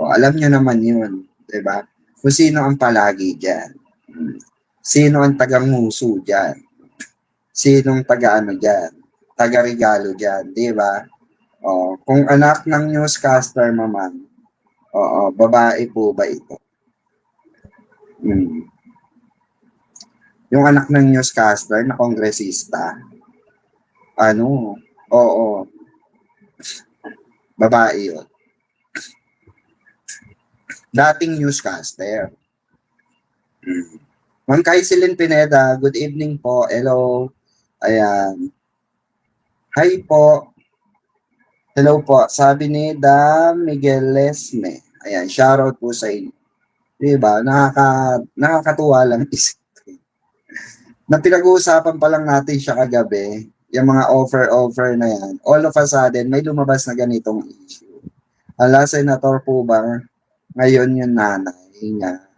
O, alam nyo naman yun, di ba? Kung sino ang palagi dyan. Sino ang tagang-nguso dyan. Sinong taga-ano dyan. Taga-regalo dyan, di ba? O, kung anak ng newscaster, maman, oo, babae po ba ito? Hmm. Yung anak ng newscaster na kongresista, ano, oo, babae yun. Dating newscaster. Ma'am Kaiselin Pineda, good evening po. Hello. Ayan. Hi po. Hello po. Sabi ni Miguel Lesme. Ayan, shoutout po sa inyo. Diba? Nakakatuwa lang isipin. Na pinag-uusapan pa lang natin siya kagabi, yung mga offer na yan. All of a sudden, may lumabas na ganitong issue. Ala, Senator po ba ngayon yung nanay niya?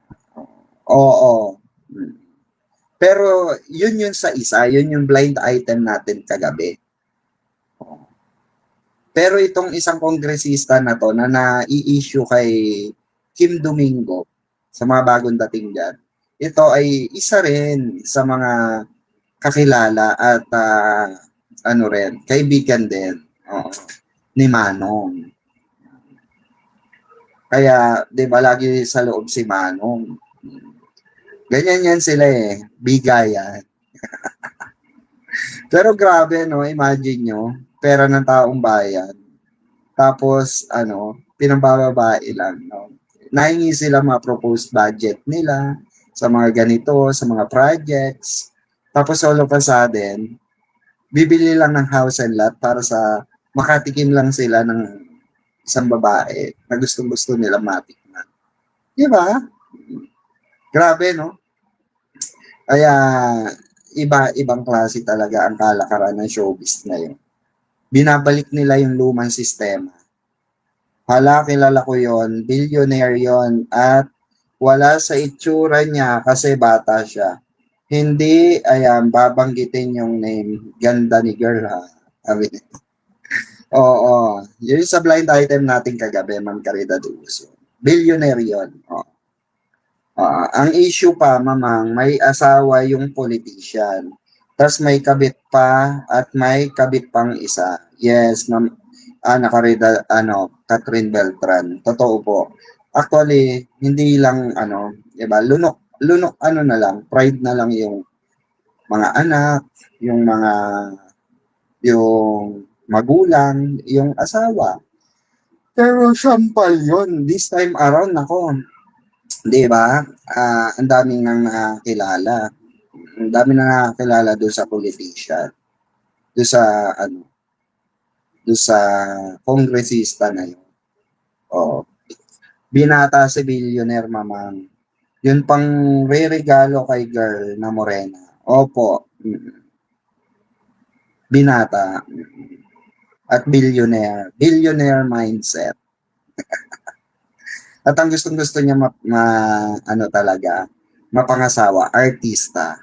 Oo. Pero yun sa isa, yun yung blind item natin kagabi. Pero itong isang kongresista na to na na-i-issue kay Kim Domingo sa mga bagong dating dyan, ito ay isa rin sa mga kakilala at ano rin, kaibigan din ni Manong. Kaya, di ba, lagi sa loob si Manong. Ganyan yan sila eh, bigayan. Pero grabe, no, imagine nyo, pera ng taong bayan. Tapos, pinambababae lang, no. Nahingi sila mga proposed budget nila sa mga ganito, sa mga projects. Tapos all of a sudden, bibili lang ng house and lot para sa makatikim lang sila ng isang babae na gustong-gusto nila matikman. Di ba? Grabe, no? Kaya, ibang klase talaga ang kalakaran ng showbiz na yun. Binabalik nila yung lumang sistema. Hala, kilala ko yon, billionaire yon, at wala sa itsura niya kasi bata siya. Hindi, ayan, babanggitin yung name. Ganda ni girl, ha? Oo. Yun sa blind item natin kagabi, Ma'am Caridad Uso. Billionaire yun. Ang issue pa, mamang, may asawa yung politician. Tapos may kabit pa at may kabit pang isa. Yes, Ma'am, nakarida, Catherine Beltran. Totoo po. Actually, hindi lang, diba, lunok, na lang, pride na lang yung mga anak, yung magulang, yung asawa. Pero sampal yun. This time around, ako, di ba? Ang daming nang nakakilala. Ang daming nang nakakilala doon sa politician. Doon sa kongresista na yun. Binata si billionaire, mamang. Yun pang re-regalo kay girl na morena. Opo. Binata. At billionaire. Billionaire mindset. At ang gustong-gusto niya talaga, mapangasawa, artista.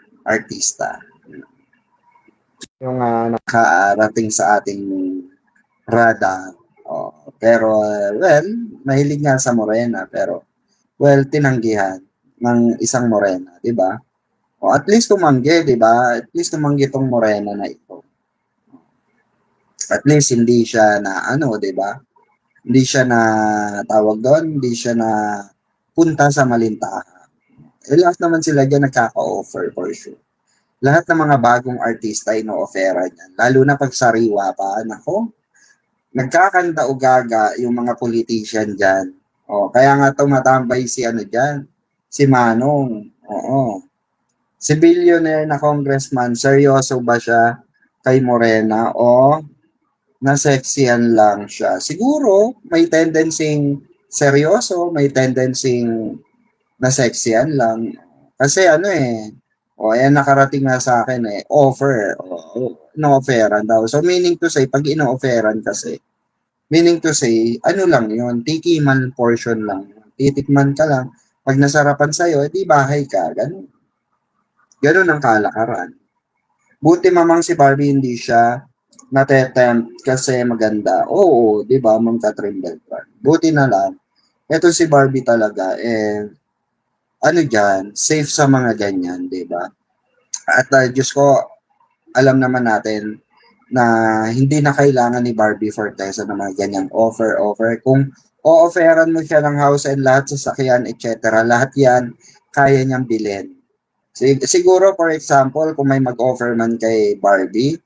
Yung nakarating sa ating radar. Pero, well, mahilig nga sa morena, pero, well, tinanggihan ng isang morena, di ba? At least tumanggi, di ba? At least tumanggi itong morena na ito. At least hindi siya na, di ba? Hindi siya na tawag doon, hindi siya na punta sa malintahan. Lahat naman sila dyan nagkaka-offer for sure. Lahat ng mga bagong artista ino-offeran yan. Lalo na pag sariwa pa, nako, nagkakanda o gaga yung mga politician dyan. Kaya nga tumatambay si dyan, si Manong. Si billionaire na congressman, seryoso ba siya kay Morena o na-sexyan lang siya? Siguro, may tendency seryoso, may tendency na-sexyan lang. Kasi ayan nakarating nga sa akin offer. Ino-offeran daw. So, meaning to say, pag ino-offeran kasi, meaning to say, lang yun, tikiman portion lang. Titikman ka lang. Pag nasarapan sa'yo, di bahay ka. Ganun ang kalakaran. Buti mamang si Barbie hindi siya natetempt kasi maganda. Oo, di ba, Ma'am Catherine Beltran? Buti na lang. Eto si Barbie talaga, ano diyan, safe sa mga ganyan, 'di ba? At, Diyos ko, alam naman natin na hindi na kailangan ni Barbie Forteza ng mga ganyang offer. Kung o-offeran mo siya ng house and lahat, sasakyan, etc., lahat yan, kaya niyang bilhin. Siguro, for example, kung may mag-offer man kay Barbie,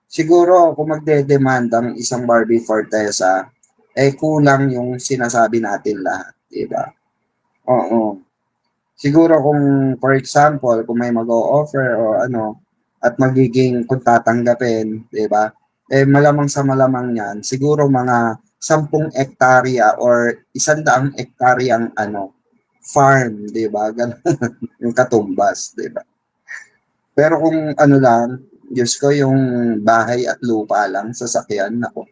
siguro kung magde-demand ang isang Barbie Forteza, kulang yung sinasabi natin lahat, di ba? Oo. Siguro kung, for example, kung may mag-o-offer o ano, at magiging kung tatanggapin, 'di ba? Malamang sa malamang niyan, siguro mga 10 hektarya or 100 hektaryang ano, farm, 'di ba? Ganun yung katumbas, 'di ba? Pero kung ano lang, Diyos ko, yung bahay at lupa lang, sasakyan, nako.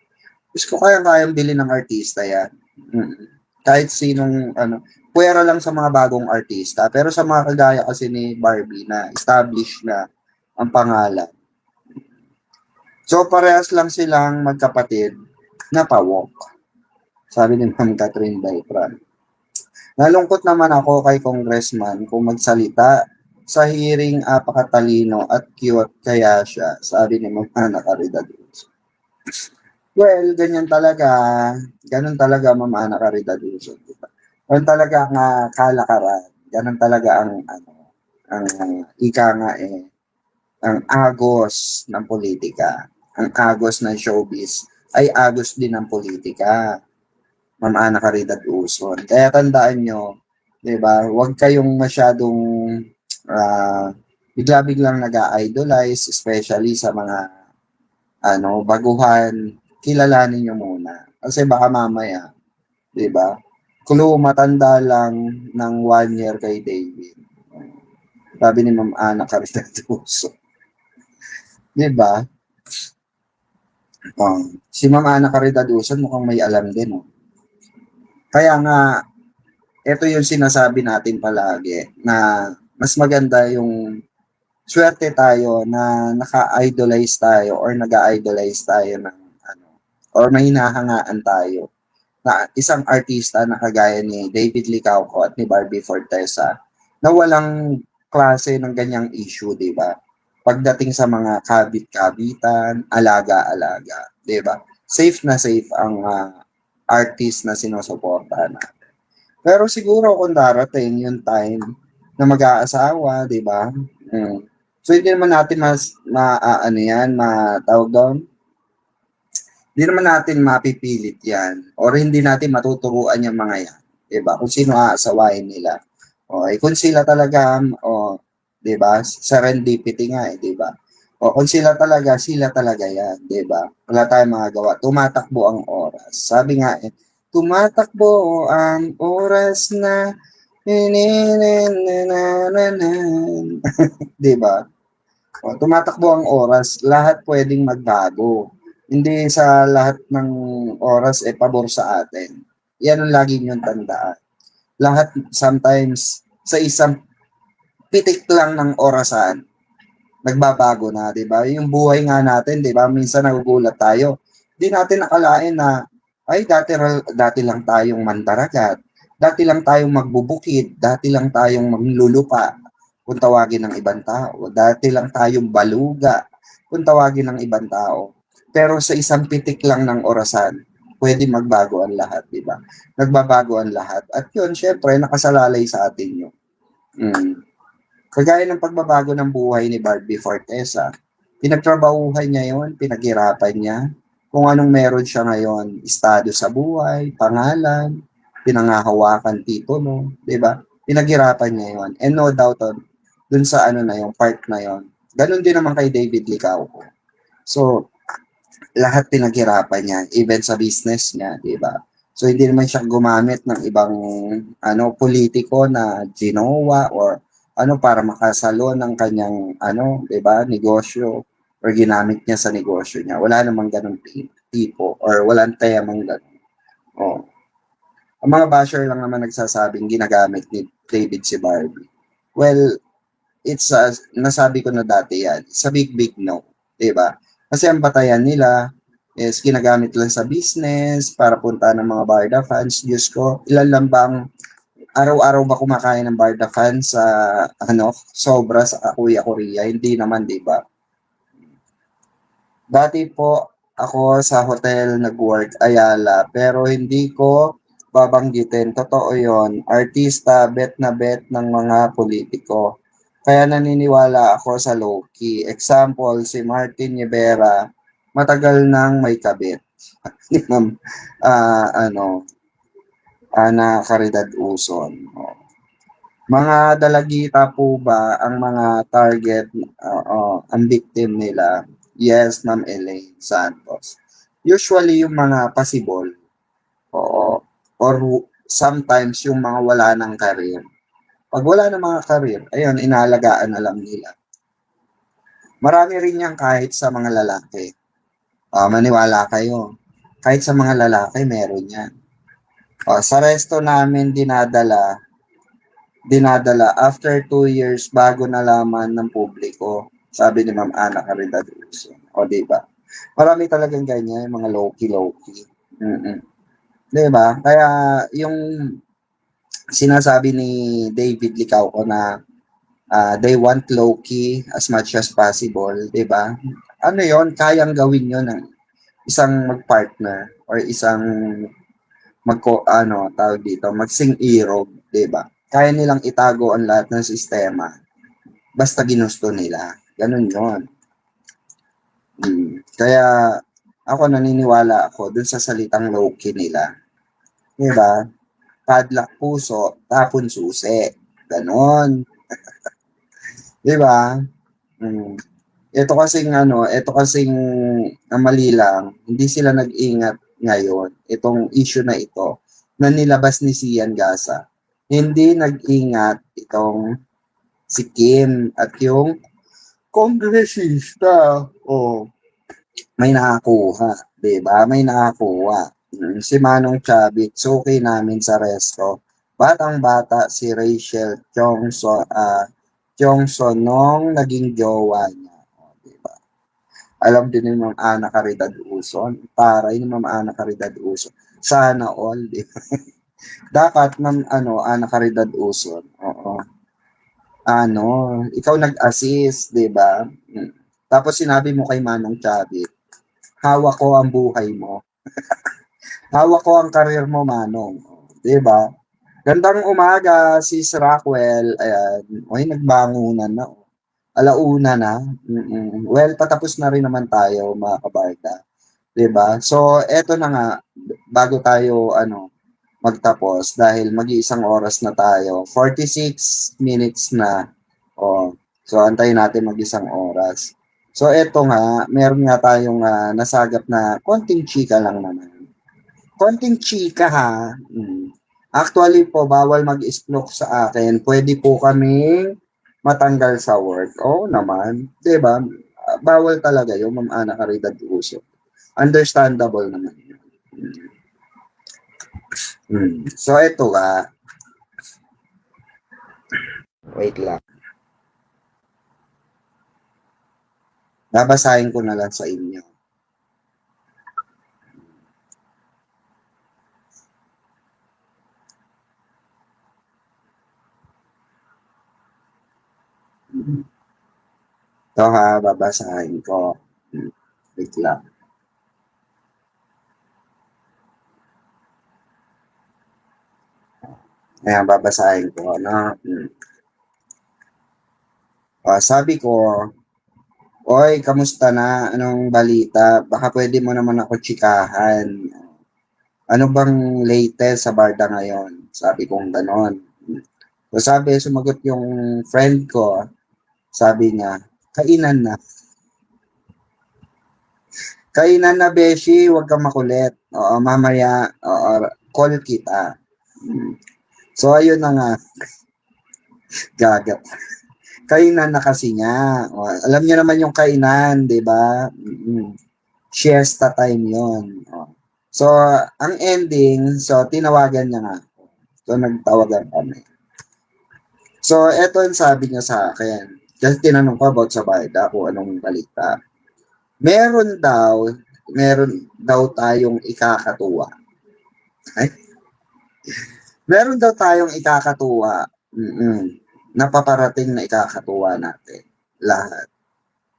Diyos ko, kayang-kayang bilhin ng artista yan. Mm. Kahit sinong, ano, puwera lang sa mga bagong artista. Pero sa mga kagaya kasi ni Barbie na established na ang pangalan. So, parehas lang silang magkapatid na pawok. Sabi ni Ma'am Catherine Beltran. Nalungkot naman ako kay Congressman kung magsalita sa hearing apakatalino at cute kaya siya, sabi ni Ma'am Ana Caridad. Well, ganyan talaga. Ganun talaga, Ma'am Ana Caridad. Ganun talaga ang kalakaran. Ganun talaga ang ika nga ang agos ng politika. Ang agos ng showbiz ay agos din ng politika. Ma'am Ana Caridad Uson. Kaya tandaan nyo, 'di ba? Huwag kayong masyadong ah, bigla-biglang nag-idolize, especially sa mga baguhan. Kilalanin nyo muna. Kasi baka mamaya, 'di ba? Clue matanda lang ng 1 year kay David. Sabi ni Ma'am Ana Caridad Uson. 'Di ba? Si Ma'am Ana Caridad Uson mukhang may alam din, oh. Kaya nga, ito yung sinasabi natin palagi na mas maganda yung swerte tayo na naka-idolize tayo or nag-idolize tayo ng ano, or may hinahangaan tayo na isang artista na kagaya ni David Licauco at ni Barbie Forteza na walang klase ng ganyang issue, di ba? Pagdating sa mga kabit-kabitan, alaga-alaga, di ba? Safe na safe ang artist na sinusuportahan. Pero siguro kung darating yung time na mag-aasawa, 'di ba? So hindi naman natin ano yan, matawag doon. Hindi naman natin mapipilit 'yan or hindi natin matuturuan yung mga 'yan, 'di ba? Kung sino aasawahin nila. Kung sila talaga 'di ba? Serendipity nga 'di ba? Kung sila talaga 'yan, 'di ba? Wala tayong magagawa. Tumatakbo ang oras. Sabi nga tumatakbo ang oras na 'di ba? Tumatakbo ang oras, lahat pwedeng magbago. Hindi sa lahat ng oras pabor sa atin. Yan ang lagi niyong tandaan. Lahat sometimes sa isang pitik lang ng orasan, nagbabago na, 'di ba? Yung buhay nga natin, 'di ba? Minsan nagugulat tayo. Hindi natin nakalain na ay dati lang tayong mandaragat. Dati lang tayong magbubukid, dati lang tayong manglulupa kung tawagin ng ibang tao. Dati lang tayong baluga kung tawagin ng ibang tao. Pero sa isang pitik lang ng orasan, pwede magbago ang lahat, 'di ba? Nagbabago ang lahat. At 'yun, syempre nakasalalay sa atin 'yun. Mm. Kagaya ng pagbabago ng buhay ni Barbie Forteza, pinagtrabahuhan niya yon, pinaghirapan niya. Kung anong meron siya ngayon, estado sa buhay, pangalan, pinangahawakan titulo, di ba? Pinaghirapan niya yon. And no doubt dun sa na yung part na yon. Ganon din naman kay David Licauco. So, lahat pinaghirapan niya, even sa business niya, di ba? So, hindi naman siya gumamit ng ibang politiko na ginawa or para makasalo ng kanyang 'di ba, negosyo or ginamit niya sa negosyo niya. Wala namang ganung tipo or walang temang ganun. Oh. Ang mga basher lang naman nagsasabing ginagamit ni David si Barbie. Well, nasabi ko na dati yan. It's a big no, 'di ba? Kasi ang batayan nila is ginagamit lang sa business para punta ng mga Barda fans. Diyos ko, ilan lang bang araw-araw ba kumakain ng Barda fans sa sobra sa Kuya Korea? Hindi naman, di ba? Dati po ako sa hotel nag-work Ayala, pero hindi ko babanggitin. Totoo yon. Artista, bet na bet ng mga politiko. Kaya naniniwala ako sa low-key. Example, si Martin Rivera, matagal nang may kabit. Ma'am, Ana Caridad Uson. Oh. Mga dalagita po ba ang mga target, ang victim nila? Yes, Ma'am Elaine Santos. Usually yung mga possible, oo, or sometimes yung mga wala ng career. Pag wala ng mga career, ayun, inaalagaan na lang nila. Marami rin yan kahit sa mga lalaki. Maniwala kayo. Kahit sa mga lalaki, meron yan. Sa resto namin dinadala after 2 years bago nalaman ng publiko. Sabi ni Ma'am Ana Caridad. O, di ba? Marami talagang ganyan, mga low-key. Mm-mm. Di ba? Kaya yung sinasabi ni David Licauco na they want low-key as much as possible, di ba? Ano yon, kayang gawin yon ng isang magpartner or isang tawag dito, magsing irog, di ba? Kaya nilang itago ang lahat ng sistema basta ginusto nila. Ganun yon. Kaya ako naniniwala ako dun sa salitang low-key nila. Di ba? Padlak puso, tapon susi. Ganon. Di ba? Mm. Ito kasing ang mali lang, hindi sila nag-ingat ngayon, itong issue na ito, na nilabas ni Sian Gasa. Hindi nag-ingat itong si Kim at yung kongresista. May nakakuha, 'di ba? May nakakuha. Si Manong Chavit, suki namin sa resto. Batang-bata si Rachel Chongso nung naging jowa niya. Di ba? Alam din ni Ma'am Ana Caridad Uson. Taray ni Ma'am Ana Caridad Uson. Sana all, di ba? Dapat Ana Caridad Uson. Oo. Ikaw nag-assist, di ba? Tapos sinabi mo kay Manong Chavit, hawak ko ang buhay mo. Hawak ko ang karir mo, Manong. Di ba? Gandang umaga, Sis Rockwell. Ayan. Nagbangunan na. Alauna na. Well, patapos na rin naman tayo, mga kabarda. Di ba? So, eto na nga, bago tayo, magtapos, dahil mag-iisang oras na tayo. 46 minutes na. So, antayin natin mag-isang oras. So, eto nga, meron nga tayong nasagap na konting chika lang naman. Konting chika ha. Actually po, bawal mag-splok sa akin. Pwede po kaming matanggal sa work. Oo naman. Diba? Bawal talaga yung Ma'am Ana Caridad Uso. Understandable naman. So, ito wait lang. Babasahin ko na lang sa inyo. Ito ha, babasahin ko. Wait lang. Ayan, babasahin ko. Sabi ko, oy, kamusta na? Anong balita? Baka pwede mo naman ako tsikahan. Ano bang latest sa Barda ngayon? Sabi kong ganon. So sumagot yung friend ko, sabi niya, kainan na. Kainan na, Beshi, huwag kang makulit. Mamaya, call kita. So, ayun na nga. Gaga. Kainan na kasi niya. Alam niyo naman yung kainan, di ba? Siesta time yon. So, ang ending, tinawagan niya nga. So, nagtawagan kami. So, eto yung sabi niya sa akin. Kasi tinanong ko about sa Barda kung anong balita. Meron daw meron daw tayong ikakatuwa. Ay, meron daw tayong ikakatuwa. Na paparating na ikakatuwa natin lahat.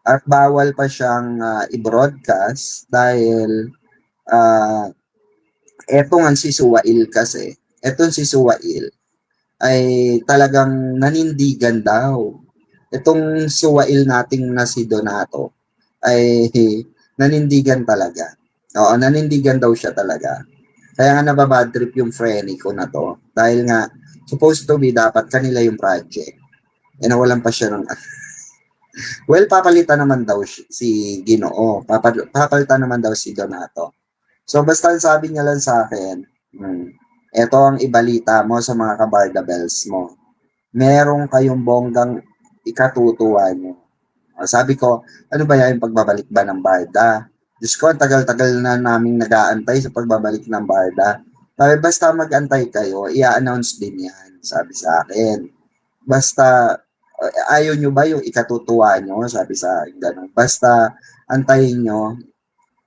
At bawal pa siyang i-broadcast dahil etong si Suwail kasi, etong si Suwail ay talagang nanindigan daw. Itong Suwail nating na si Donato ay nanindigan talaga. Oo, nanindigan daw siya talaga. Kaya nga nababad trip yung Frenny ko na to. Dahil nga, supposed to be dapat kanila yung project. E nawalan pa siya ng... Well, papalitan naman daw si Ginoo. Papalitan naman daw si Donato. So, basta sabi niya lang sa akin, eto ang ibalita mo sa mga kabarda bells mo. Meron kayong bonggang ikatutuwa nyo. Sabi ko, ano ba yan yung pagbabalik ba ng Barda? Diyos ko, ang tagal-tagal na naming nag-aantay sa pagbabalik ng Barda. Sabi, basta mag-antay kayo, i-announce din yan, sabi sa akin. Basta, ayaw nyo ba yung ikatutuwa nyo? Sabi sa akin, ganun. Basta, antayin nyo,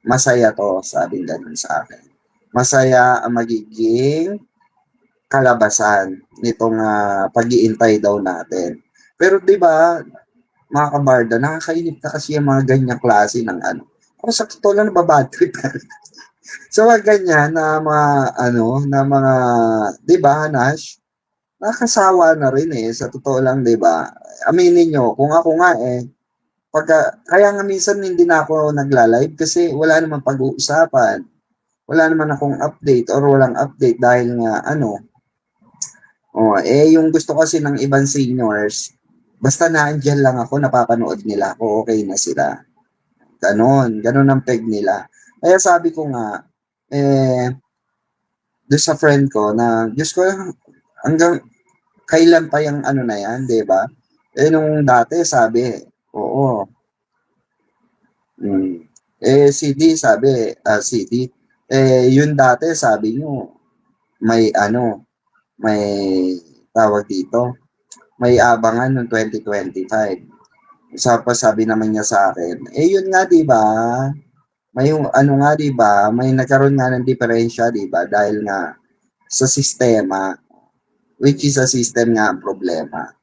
masaya to, sabi ganun sa akin. Masaya ang magiging kalabasan nitong pag-iintay daw natin. Pero 'di ba, mga kabarda, nakakainip na kasi yung mga ganyang klase ng ano. Ako sa totoo lang nababad trip ka. So, mga ganyan na mga na mga 'di ba, Nash? Nakakasawa na rin sa totoo lang, 'di ba? Aminin niyo, kung ako nga kaya nga minsan hindi na ako nagla-live kasi wala namang pag-uusapan. Wala naman akong update or walang update dahil nga yung gusto kasi ng ibang seniors, basta naandyan lang ako, napapanood nila ako, okay na sila. Ganon ang peg nila. Kaya sabi ko nga, doon sa friend ko na, Diyos ko, hanggang kailan pa yung na yan, di ba? Nung dati sabi, oo. CD sabi, CD, yun dati sabi nyo, may may tawag dito, may abangan noong 2025. Sabi naman niya sa akin, yun nga 'di ba? May nga 'di ba? May nagkaroon nga ng diferensya 'di ba? Dahil nga sa sistema, which is sa system nga ang problema.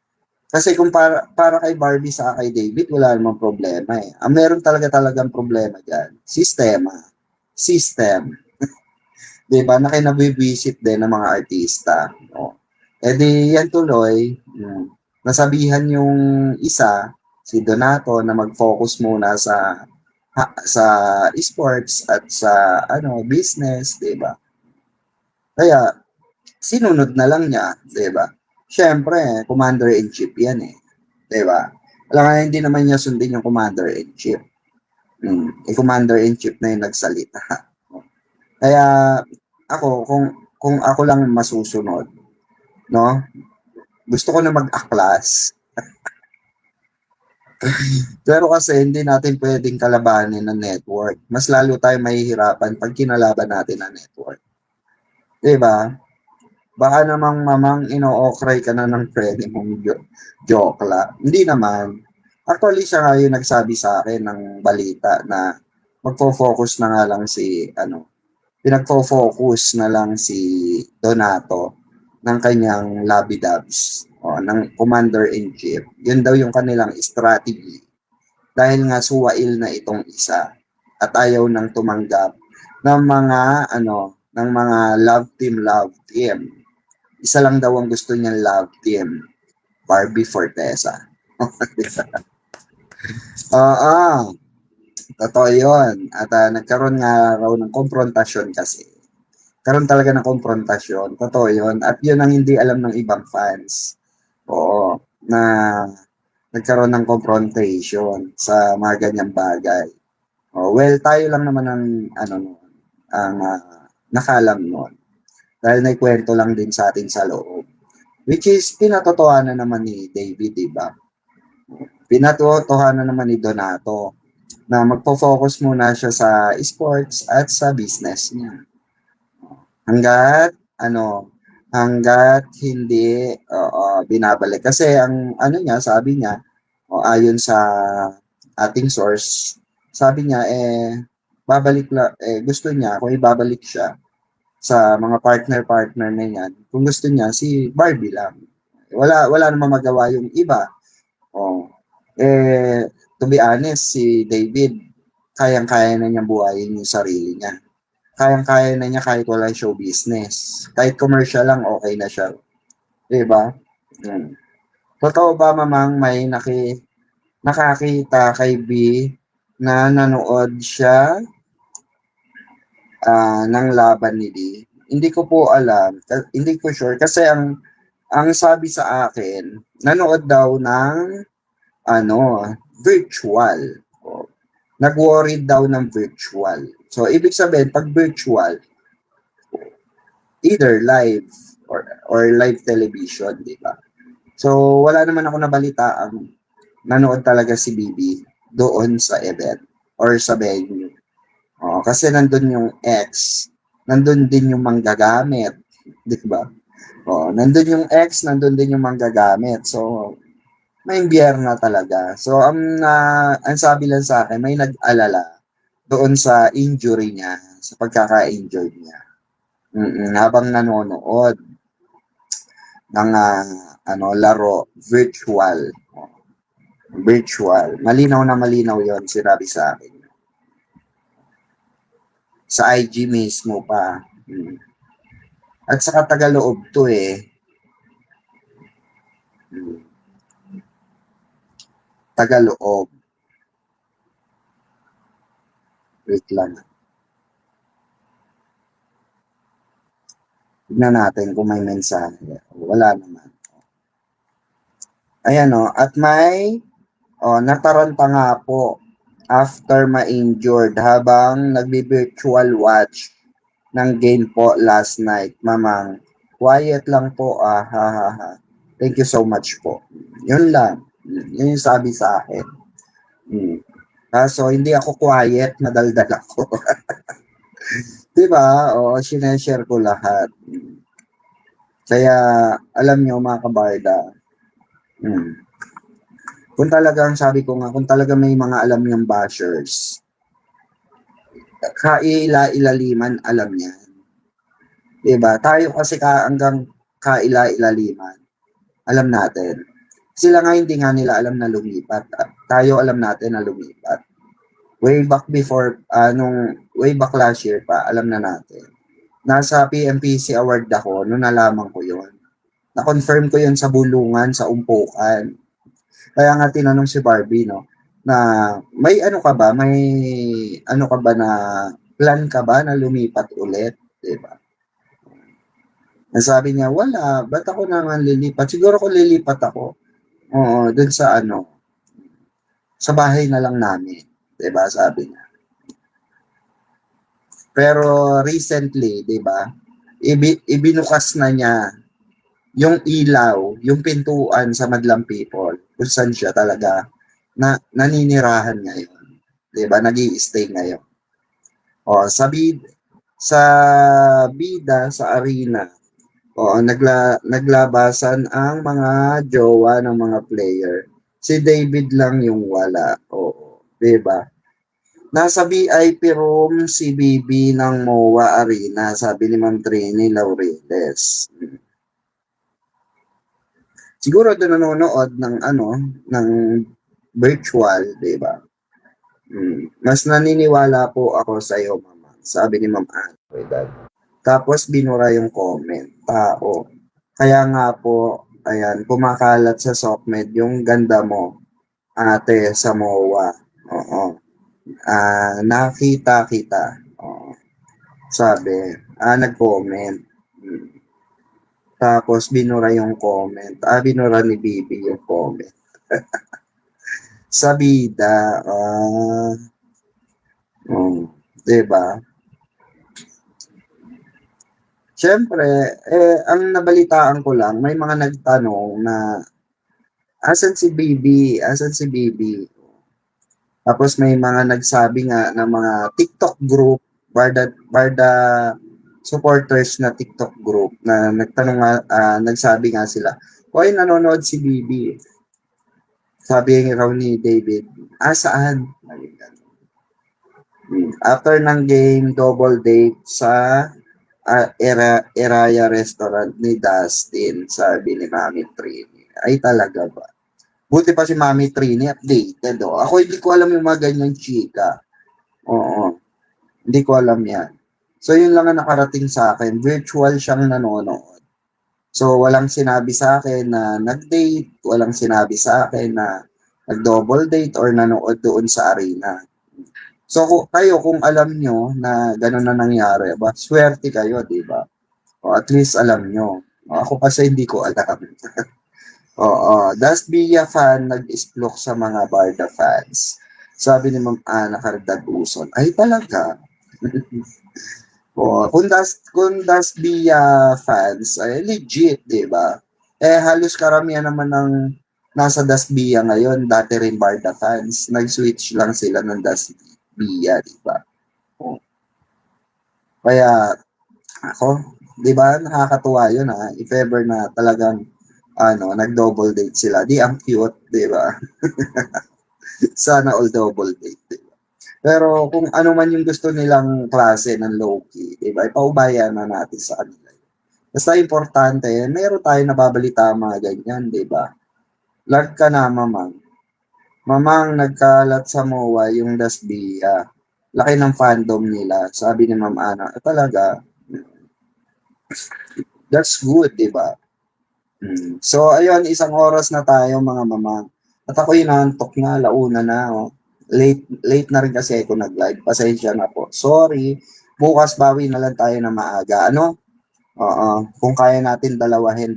Kasi kung para kay Barbie sa kay David, wala namang problema Ang meron talagang problema diyan, sistema. System. 'Di ba? Na kinabibisit din ng mga artista. Di yan tuloy, nasabihan yung isa, si Donato, na mag-focus muna sa sports at sa business, 'di ba? Kaya sinunod na lang niya, 'di ba? Syempre, commander-in-chief 'yan 'di ba? Alam hindi naman niya sundin yung commander-in-chief. Commander-in-chief na yung nagsalita. Kaya ako, kung ako lang masusunod, no? Gusto ko na mag-aklas. Pero kasi hindi natin pwedeng kalabanin ng network. Mas lalo tayo mahihirapan pag kinalaban natin ang network. Diba? Baka namang mamang ino-okray ka na ng pwede mong joke la. Hindi naman. Actually, siya nga yung nagsabi sa akin ng balita na magfo-focus na nga lang pinagfo-focus na lang si Donato ng kanyang labidabs ng commander-in-chief. Yun daw yung kanilang strategy. Dahil nga suwail na itong isa at ayaw nang tumanggap ng mga ng mga love team. Isa lang daw ang gusto niyang love team, Barbie Fortesa. Totoo yun. At nagkaroon nga raw ng konfrontasyon kasi. Karoon talaga ng konfrontasyon. Totoo yun. At yun ang hindi alam ng ibang fans. Oo. Na nagkaroon ng confrontation sa mga ganyang bagay. Well, tayo lang naman ang nakalam nun. Dahil naikwento lang din sa atin sa loob. Which is, pinatotohanan naman ni David, diba? Pinatotohanan naman ni Donato na magpo-focus muna siya sa sports at sa business niya. Hanggat hindi binabalik. Kasi ang niya, sabi niya, ayon sa ating source, sabi niya gusto niya kung ibabalik siya sa mga partner-partner na yan, kung gusto niya si Barbie lang. Wala namang magawa yung iba. Oh. To be honest, si David, kayang-kaya na niya buhayin yung sarili niya. Kayang-kaya na niya kahit wala show business. Kahit commercial lang, okay na siya. Diba? Hmm. Totoo ba, mamang, may nakakita kay B na nanood siya ng laban ni D? Hindi ko po alam. Hindi ko sure. Kasi ang sabi sa akin, nanood daw ng ano, virtual. O, nag-worry daw ng virtual. So, ibig sabihin, pag virtual, either live or live television, di ba? So, wala naman ako nabalita ang nanood talaga si Bibi doon sa event or sa venue. Kasi nandun yung ex, nandun din yung manggagamit, di ba? Nandun yung ex, nandun din yung manggagamit. So, may biyerna talaga. So, ang sabi lang sa akin, may nag-alala doon sa injury niya, sa pagkaka-injured niya. Habang nanonood ng laro, virtual. Virtual. Malinaw na malinaw yon sinabi sa akin. Sa IG mismo pa. At saka Tagaloob to eh. Tagaloob. Wait lang. Tignan natin kung may mensahe. Wala naman. Ayan o. At may nataranta nga po after ma-injured habang nagbi-virtual watch ng game po last night. Mamang, quiet lang po ha ha ha. Thank you so much po. Yun lang. Yun yung sabi sa akin. So, hindi ako quiet, madaldal ako. Diba? Sineshare ko lahat. Kaya, alam nyo mga kabarda, kung talagang, sabi ko nga, kung talaga may mga alam niyang bashers, kaila-ilaliman, alam niyan. Diba? Tayo kasi hanggang kaila-ilaliman, alam natin. Sila nga hindi nga nila alam na lumipat. Tayo alam natin na lumipat. Way back before, way back last year pa, alam na natin. Nasa PMPC award ako, nung nalaman ko yon. Na-confirm ko yun sa bulungan, sa umpukan. Kaya nga tinanong si Barbie, no, na may ano ka ba, na plan ka ba na lumipat ulit, diba? Nasabi niya, wala, ba't ako naman lilipat? Siguro kung lilipat ako, dun sa sa bahay na lang namin, diba, sabi niya. Pero recently, diba, ibinukas na niya yung ilaw, yung pintuan sa Madlang People, kung saan siya talaga naninirahan ngayon. Diba? Nag-i-stay ngayon. Sa bida, sa arena, naglabasan ang mga jowa ng mga player. Si David lang yung wala. Diba? Nasa VIP room si BB ng MOA Arena, sabi ni Ma'am Trini Laureles. Siguro doon nanonood ng virtual, 'di ba? Mas naniniwala po ako sa iyo, Mama. Sabi ni Ma'am Anne. Tapos binura yung comment. Tao. Kaya nga po, ayan, kumakalat sa SOCMED yung ganda mo, ate, sa MOA. Nakita kita. Sabi, nag-comment. Tapos binura yung comment. Binura ni Bibi yung comment. Sa bida, diba? Siyempre, ang nabalitaan ko lang, may mga nagtanong na, asan si Bibi? Asan si Bibi? Tapos may mga nagsabi nga ng mga TikTok group, Barda supporters na TikTok group na nagtanong nga, nagsabi nga sila, hoy, nanonood si Bibi. Sabi raw ni David, saan? After ng game, double date sa Eraya Restaurant ni Dustin, sabi ni Mami Trini. Ay talaga ba? Buti pa si Mami Trini updated. Oh. Ako hindi ko alam yung mga ganyang chika. Oo, hindi ko alam yan. So yun lang ang nakarating sa akin. Virtual siyang nanonood. So walang sinabi sa akin na nag-date, walang sinabi sa akin na nag-double date or nanood doon sa arena. So kayo kung alam nyo na gano'n na nangyari, ba, swerte kayo, di ba? O at least alam nyo. O, ako kasi hindi ko alam. Oo, Das Villa fan nag-isplok sa mga Barda fans. Sabi ni Ma'am Ana Cardaguson, ay talaga? O, kung Das Villa fans, ay legit, di ba? Eh, halos karamihan naman ng nasa Das Villa ngayon, dati rin Barda fans. Nag-switch lang sila ng Das Villa, di ba? O, kaya, ako, di ba, nakakatuwa yun ha, if ever na talagang, nag-double date sila. Di ang cute, di ba? Sana all double date, di ba? Pero kung ano man yung gusto nilang klase ng low-key, di ba, ipaubayan na natin sa kanila. Basta importante, meron tayo nababalita mga ganyan, di ba? Lag ka na, mamang. Mamang, nagkalat sa MOA yung Dasbia. Laki ng fandom nila, sabi ni Ma'am Ana. Talaga, that's good, di ba? So, ayun, isang oras na tayo mga mamang. At ako inantok na, launa na. Oh. Late na rin kasi ako nag-live. Pasensya na po. Sorry. Bukas bawi na lang tayo na maaga. Ano? Oo. Kung kaya natin dalawahin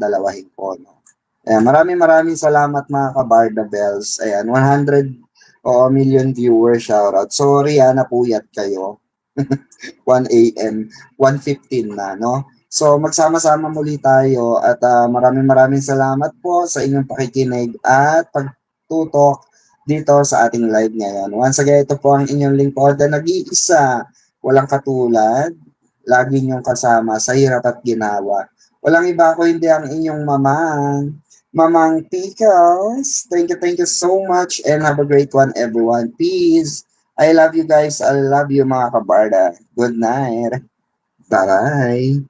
po. No? Ayan, maraming salamat mga kabarda bells. Ayan, 100 million viewers shoutout. Sorry napuyat kayo. 1 a.m., 1:15 na, no? So, magsama-sama muli tayo at maraming salamat po sa inyong pakikinig at pagtutok dito sa ating live ngayon. Once again, ito po ang inyong lingkod na nag-iisa, walang katulad, lagi niyong kasama sa hirap at ginawa. Walang iba ko hindi ang inyong Mamang Pickles. Thank you so much and have a great one everyone. Peace. I love you guys. I love you mga kabarda. Good night. Bye-bye.